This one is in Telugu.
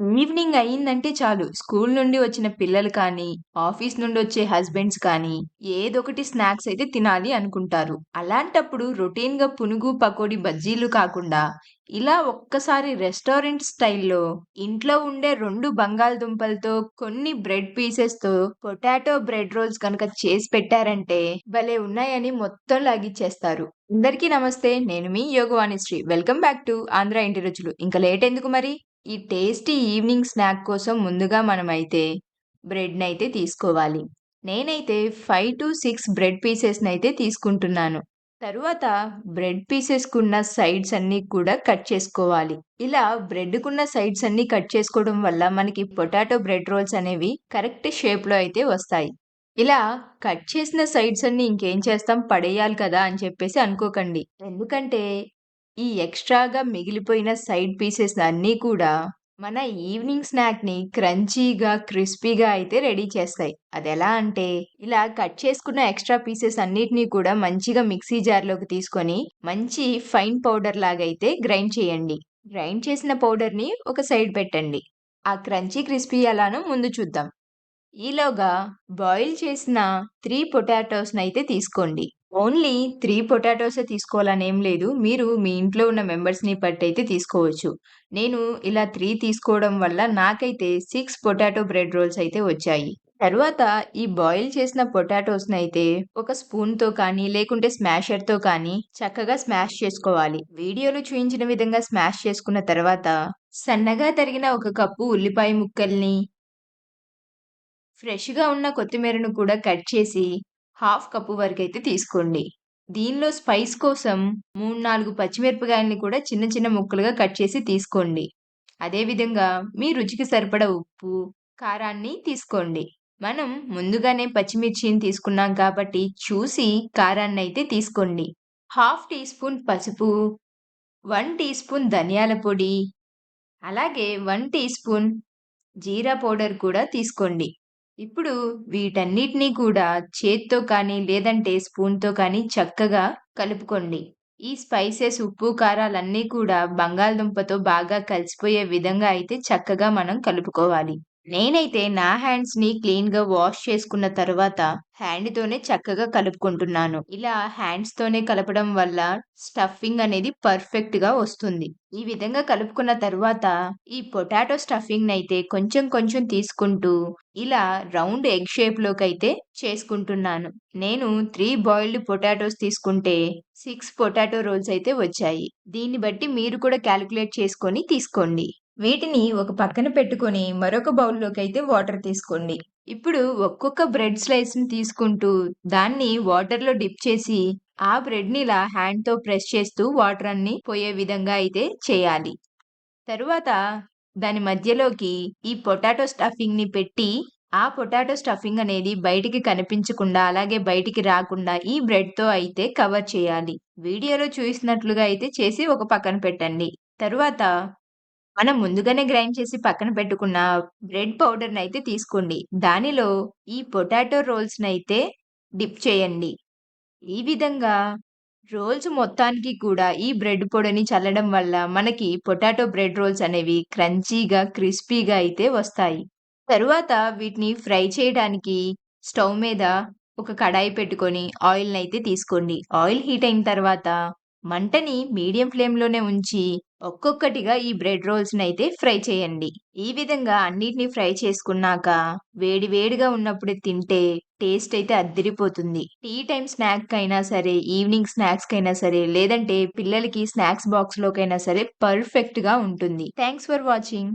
ఈవినింగ్ అయిందంటే చాలు. స్కూల్ నుండి వచ్చిన పిల్లలు కానీ, ఆఫీస్ నుండి వచ్చే హస్బెండ్స్ కానీ, ఏదొకటి స్నాక్స్ అయితే తినాలి అనుకుంటారు. అలాంటప్పుడు రొటీన్‌గా పునుగు, పకోడీ, బజ్జీలు కాకుండా, ఇలా ఒక్కసారి రెస్టారెంట్ స్టైల్‌లో ఇంట్లో ఉండే 2 బంగాళదుంపలతో, కొన్ని బ్రెడ్ పీసెస్‌తో పొటాటో బ్రెడ్ రోల్స్ గనక చేసి పెట్టారంటే, భలే ఉన్నాయని మొత్తం లాగిచ్చేస్తారు. అందరికీ నమస్తే. నేను మీ యోగవాణిశ్రీ. వెల్కమ్ బ్యాక్ టు ఆంధ్ర ఇంటి రుచులు. ఇంక లేటెందుకు మరి? ఈ టేస్టీ ఈవినింగ్ స్నాక్ కోసం ముందుగా మనమైతే బ్రెడ్‌నైతే తీసుకోవాలి. నేనైతే 5-6 బ్రెడ్ పీసెస్‌నైతే తీసుకుంటున్నాను. తరువాత బ్రెడ్ పీసెస్‌కున్న సైడ్స్ అన్నీ కూడా కట్ చేసుకోవాలి. ఇలా బ్రెడ్‌కున్న సైడ్స్ అన్నీ కట్ చేసుకోవడం వల్ల మనకి పొటాటో బ్రెడ్ రోల్స్ అనేవి కరెక్ట్ షేప్‌లో అయితే వస్తాయి. ఇలా కట్ చేసిన సైడ్స్ అన్నీ ఇంకేం చేస్తాం పడేయాలి కదా అని చెప్పేసి అనుకోకండి. ఎందుకంటే ఈ ఎక్స్‌ట్రాగా మిగిలిపోయిన సైడ్ పీసెస్ అన్నీ కూడా మన ఈవినింగ్ స్నాక్‌ని క్రంచీగా, క్రిస్పీగా అయితే రెడీ చేస్తాయి. అదెలా అంటే ఇలా కట్ చేసుకున్న ఎక్స్‌ట్రా పీసెస్ అన్నిటిని కూడా మంచిగా మిక్సీ జార్‌లోకి తీసుకొని మంచి ఫైన్ పౌడర్ లాగైతే గ్రైండ్ చేయండి. గ్రైండ్ చేసిన పౌడర్‌ని ఒక సైడ్ పెట్టండి. ఆ క్రంచీ, క్రిస్పీ ఎలానో ముందు చూద్దాం. ఈలోగా బాయిల్ చేసిన 3 పొటాటోస్‌నైతే తీసుకోండి. ఓన్లీ 3 పొటాటోసే తీసుకోవాలనేం లేదు. మీరు మీ ఇంట్లో ఉన్న మెంబర్స్‌ని బట్టయితే తీసుకోవచ్చు. నేను ఇలా 3 తీసుకోవడం వల్ల నాకైతే 6 పొటాటో బ్రెడ్ రోల్స్ అయితే వచ్చాయి. తరువాత ఈ బాయిల్ చేసిన పొటాటోస్‌నైతే ఒక స్పూన్‌తో కానీ, లేకుంటే స్మాషర్‌తో కానీ చక్కగా స్మాష్ చేసుకోవాలి. వీడియోలో చూయించిన విధంగా స్మాష్ చేసుకున్న తర్వాత సన్నగా తరిగిన ఒక కప్పు ఉల్లిపాయ ముక్కల్ని ఫ్రెష్‌గా ఉన్న కొత్తిమీరను కూడా కట్ చేసి హాఫ్ కప్పు వరకైతే తీసుకోండి. దీనిలో స్పైస్ కోసం 3, 4 పచ్చిమిరపకాయలని కూడా చిన్న చిన్న ముక్కలుగా కట్ చేసి తీసుకోండి. అదే విధంగా మీ రుచికి సరిపడా ఉప్పు, కారాన్ని తీసుకోండి. మనం ముందుగానే పచ్చిమిర్చిని తీసుకున్నాం కాబట్టి చూసి కారాన్నయితే తీసుకోండి. హాఫ్ టీ స్పూన్ పసుపు, 1 టీ స్పూన్ ధనియాల పొడి, అలాగే 1 టీ స్పూన్ జీరా పౌడర్ కూడా తీసుకోండి. ఇప్పుడు వీటన్నిటిని కూడా చేత్తో కానీ, లేదంటే స్పూన్‌తో కానీ చక్కగా కలుపుకోండి. ఈ స్పైసెస్, ఉప్పు, కారాలన్నీ కూడా బంగాళదుంపతో బాగా కలిసిపోయే విధంగా అయితే చక్కగా మనం కలుపుకోవాలి. నేనైతే నా హ్యాండ్స్‌ని క్లీన్‌గా వాష్ చేసుకున్న తర్వాత హ్యాండ్‌తోనే చక్కగా కలుపుకుంటున్నాను. ఇలా హ్యాండ్స్‌తోనే కలపడం వల్ల స్టఫింగ్ అనేది పర్ఫెక్ట్‌గా వస్తుంది. ఈ విధంగా కలుపుకున్న తరువాత ఈ పొటాటో స్టఫింగ్‌నైతే కొంచెం కొంచెం తీసుకుంటూ ఇలా రౌండ్ ఎగ్ షేప్‌లోకైతే చేసుకుంటున్నాను. నేను 3 బాయిల్డ్ పొటాటోస్ తీసుకుంటే 6 పొటాటో రోల్స్ అయితే వచ్చాయి. దీన్ని బట్టి మీరు కూడా కాలిక్యులేట్ చేసుకొని తీసుకోండి. వీటిని ఒక పక్కన పెట్టుకొని మరొక బౌల్‌లోకైతే వాటర్ తీసుకోండి. ఇప్పుడు ఒక్కొక్క బ్రెడ్ స్లైస్‌ని తీసుకుంటూ దాన్ని వాటర్‌లో డిప్ చేసి ఆ బ్రెడ్‌ని ఇలా హ్యాండ్‌తో ప్రెస్ చేస్తూ వాటర్ అన్నీ పోయే విధంగా అయితే చేయాలి. తరువాత దాని మధ్యలోకి ఈ పొటాటో స్టఫింగ్‌ని పెట్టి, ఆ పొటాటో స్టఫింగ్ అనేది బయటికి కనిపించకుండా, అలాగే బయటికి రాకుండా ఈ బ్రెడ్‌తో అయితే కవర్ చేయాలి. వీడియోలో చూసినట్లుగా అయితే చేసి ఒక పక్కన పెట్టండి. తరువాత మనం ముందుగానే గ్రైండ్ చేసి పక్కన పెట్టుకున్న బ్రెడ్ పౌడర్‌నైతే తీసుకోండి. దానిలో ఈ పొటాటో రోల్స్‌నైతే డిప్ చేయండి. ఈ విధంగా రోల్స్ మొత్తానికి కూడా ఈ బ్రెడ్ పొడిని చల్లడం వల్ల మనకి పొటాటో బ్రెడ్ రోల్స్ అనేవి క్రంచీగా, క్రిస్పీగా అయితే వస్తాయి. తరువాత వీటిని ఫ్రై చేయడానికి స్టవ్ మీద ఒక కడాయి పెట్టుకొని ఆయిల్‌నైతే తీసుకోండి. ఆయిల్ హీట్ అయిన తర్వాత మంటని మీడియం ఫ్లేమ్‌లోనే ఉంచి ఒక్కొక్కటిగా ఈ బ్రెడ్ రోల్స్‌నైతే ఫ్రై చేయండి. ఈ విధంగా అన్నిటిని ఫ్రై చేసుకున్నాక వేడి వేడిగా ఉన్నప్పుడే తింటే టేస్ట్ అయితే అద్దిరిపోతుంది. టీ టైమ్ స్నాక్‌కైనా సరే, ఈవినింగ్ స్నాక్స్‌కైనా సరే, లేదంటే పిల్లలకి స్నాక్స్ బాక్స్‌లోకైనా సరే పర్ఫెక్ట్‌గా ఉంటుంది. Thanks for watching.